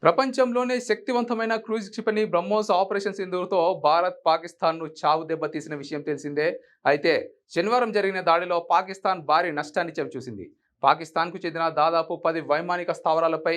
ప్రపంచంలోనే శక్తివంతమైన క్రూయిజ్ క్షిపణి బ్రహ్మోస్ ఆపరేషన్ సింధూర్తో భారత్ పాకిస్తాన్ను చావు దెబ్బతీసిన విషయం తెలిసిందే. అయితే శనివారం జరిగిన దాడిలో పాకిస్తాన్ భారీ నష్టాన్ని చవిచూసింది. పాకిస్తాన్కు చెందిన దాదాపు 10 వైమానిక స్థావరాలపై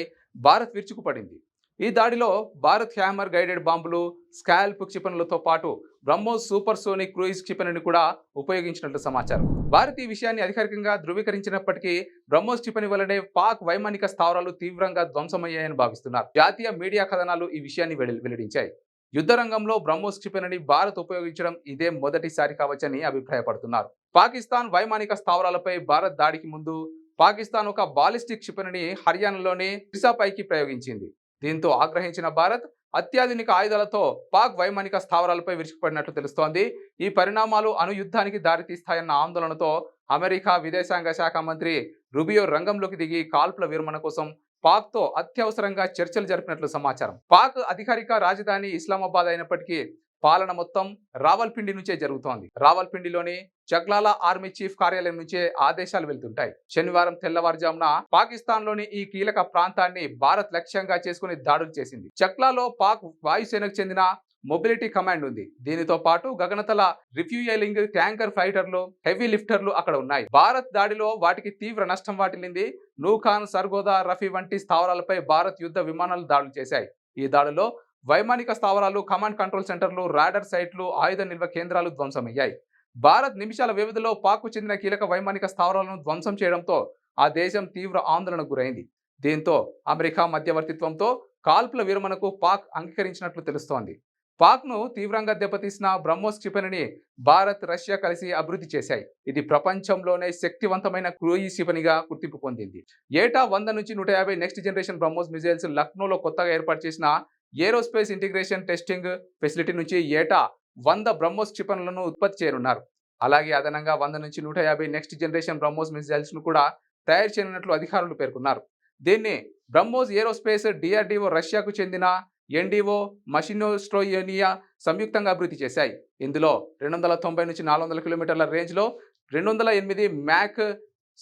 భారత్ విరుచుకుపడింది. ఈ దాడిలో భారత్ హ్యామర్ గైడెడ్ బాంబులు, స్కాల్ప్ క్షిపణులతో పాటు బ్రహ్మోస్ సూపర్ సోనిక్ క్రూయిజ్ క్షిపణిని కూడా ఉపయోగించినట్లు సమాచారం. భారత్ ఈ విషయాన్ని అధికారికంగా ధృవీకరించినప్పటికీ బ్రహ్మోస్ క్షిపణి వల్లనే పాక్ వైమానిక స్థావరాలు తీవ్రంగా ధ్వంసమయ్యాయని భావిస్తున్నారు. జాతీయ మీడియా కథనాలు ఈ విషయాన్ని వెల్లడించాయి. యుద్ధ రంగంలో బ్రహ్మోస్ క్షిపణిని భారత్ ఉపయోగించడం ఇదే మొదటిసారి కావచ్చని అభిప్రాయపడుతున్నారు. పాకిస్తాన్ వైమానిక స్థావరాలపై భారత్ దాడికి ముందు పాకిస్తాన్ ఒక బాలిస్టిక్ క్షిపణిని హర్యానాలోని త్రిసాపైకి ప్రయోగించింది. దీంతో ఆగ్రహించిన భారత్ అత్యాధునిక ఆయుధాలతో పాక్ వైమానిక స్థావరాలపై విరుచుకుపడినట్లు తెలుస్తోంది. ఈ పరిణామాలు అణుయుద్ధానికి దారితీస్తాయన్న ఆందోళనతో అమెరికా విదేశాంగ శాఖ మంత్రి రుబియో రంగంలోకి దిగి కాల్పుల విరమణ కోసం పాక్తో అత్యవసరంగా చర్చలు జరిపినట్లు సమాచారం. పాక్ అధికారిక రాజధాని ఇస్లామాబాద్ అయినప్పటికీ పాలన మొత్తం రావల్పిండి నుంచే జరుగుతోంది. రావల్పిండిలోని చక్లాలా ఆర్మీ చీఫ్ కార్యాలయం నుంచే ఆదేశాలు వెళ్తుంటాయి. శనివారం తెల్లవారుజామున పాకిస్తాన్ లోని ఈ కీలక ప్రాంతాన్ని భారత్ లక్ష్యంగా చేసుకుని దాడులు చేసింది. చక్లాలో పాక్ వాయుసేనకు చెందిన మొబిలిటీ కమాండ్ ఉంది. దీనితో పాటు గగనతల రిఫ్యూయలింగ్ ట్యాంకర్ ఫైటర్లు, హెవీ లిఫ్టర్లు అక్కడ ఉన్నాయి. భారత్ దాడిలో వాటికి తీవ్ర నష్టం వాటిల్లింది. నూఖాన్, సర్గోదా, రఫీ వంటి స్థావరాలపై భారత్ యుద్ధ విమానాలు దాడులు చేశాయి. ఈ దాడిలో వైమానిక స్థావరాలు, కమాండ్ కంట్రోల్ సెంటర్లు, రాడర్ సైట్లు, ఆయుధ నిల్వ కేంద్రాలు ధ్వంసమయ్యాయి. భారత్ నిమిషాల వ్యవధిలో పాక్కు చెందిన కీలక వైమానిక స్థావరాలను ధ్వంసం చేయడంతో ఆ దేశం తీవ్ర ఆందోళనకు గురైంది. దీంతో అమెరికా మధ్యవర్తిత్వంతో కాల్పుల విరమణకు పాక్ అంగీకరించినట్లు తెలుస్తోంది. పాక్ను తీవ్రంగా దెబ్బతీసిన బ్రహ్మోస్ క్షిపణిని భారత్, రష్యా కలిసి అభివృద్ధి చేశాయి. ఇది ప్రపంచంలోనే శక్తివంతమైన క్రూయిజ్ క్షిపణిగా గుర్తింపు పొందింది. ఏటా 100 నుంచి 150 నెక్స్ట్ జనరేషన్ బ్రహ్మోస్ మిజైల్స్ లక్నోలో కొత్తగా ఏర్పాటు చేసిన ఏరోస్పేస్ ఇంటిగ్రేషన్ టెస్టింగ్ ఫెసిలిటీ నుంచి ఏటా 100 బ్రహ్మోస్ క్షిపణులను ఉత్పత్తి చేయనున్నారు. అలాగే అదనంగా 100 నుంచి 150 నెక్స్ట్ జనరేషన్ బ్రహ్మోస్ మిజైల్స్ ను కూడా తయారు చేయనున్నట్లు అధికారులు పేర్కొన్నారు. దీన్ని బ్రహ్మోస్ ఏరోస్పేస్, డిఆర్డిఓ, రష్యాకు చెందిన ఎన్డిఓ, మషినోస్ట్రోయేనియా సంయుక్తంగా అభివృద్ధి చేశాయి. ఇందులో 290 నుంచి 400 కిలోమీటర్ల రేంజ్లో 208 మ్యాక్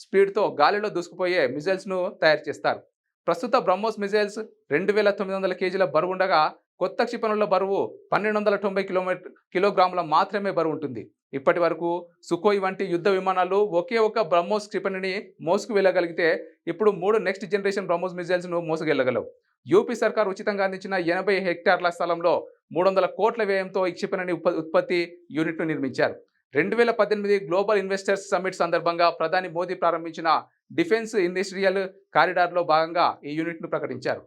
స్పీడ్తో గాలిలో దూసుకుపోయే మిజైల్స్ ను తయారు చేస్తారు. ప్రస్తుత బ్రహ్మోస్ మిజైల్స్ 2900 కేజీల బరువు ఉండగా కొత్త క్షిపణుల బరువు 1290 కిలోగ్రాముల మాత్రమే బరువు ఉంటుంది. ఇప్పటి వరకు సుకోయ్ వంటి యుద్ధ విమానాలు ఒకే ఒక బ్రహ్మోస్ క్షిపణిని మోసుకు వెళ్ళగలిగితే ఇప్పుడు 3 నెక్స్ట్ జనరేషన్ బ్రహ్మోస్ మిజైల్స్ ను మోసుకెళ్లగలవు. యూపీ సర్కార్ ఉచితంగా అందించిన 80 హెక్టార్ల స్థలంలో 300 కోట్ల వ్యయంతో ఈ క్షిపణిని ఉత్పత్తి యూనిట్ను నిర్మించారు. 2018 గ్లోబల్ ఇన్వెస్టర్స్ సమ్మిట్ సందర్భంగా ప్రధాని మోదీ ప్రారంభించిన డిఫెన్స్ ఇండస్ట్రియల్ కారిడార్లో భాగంగా ఈ యూనిట్ను ప్రకటించారు.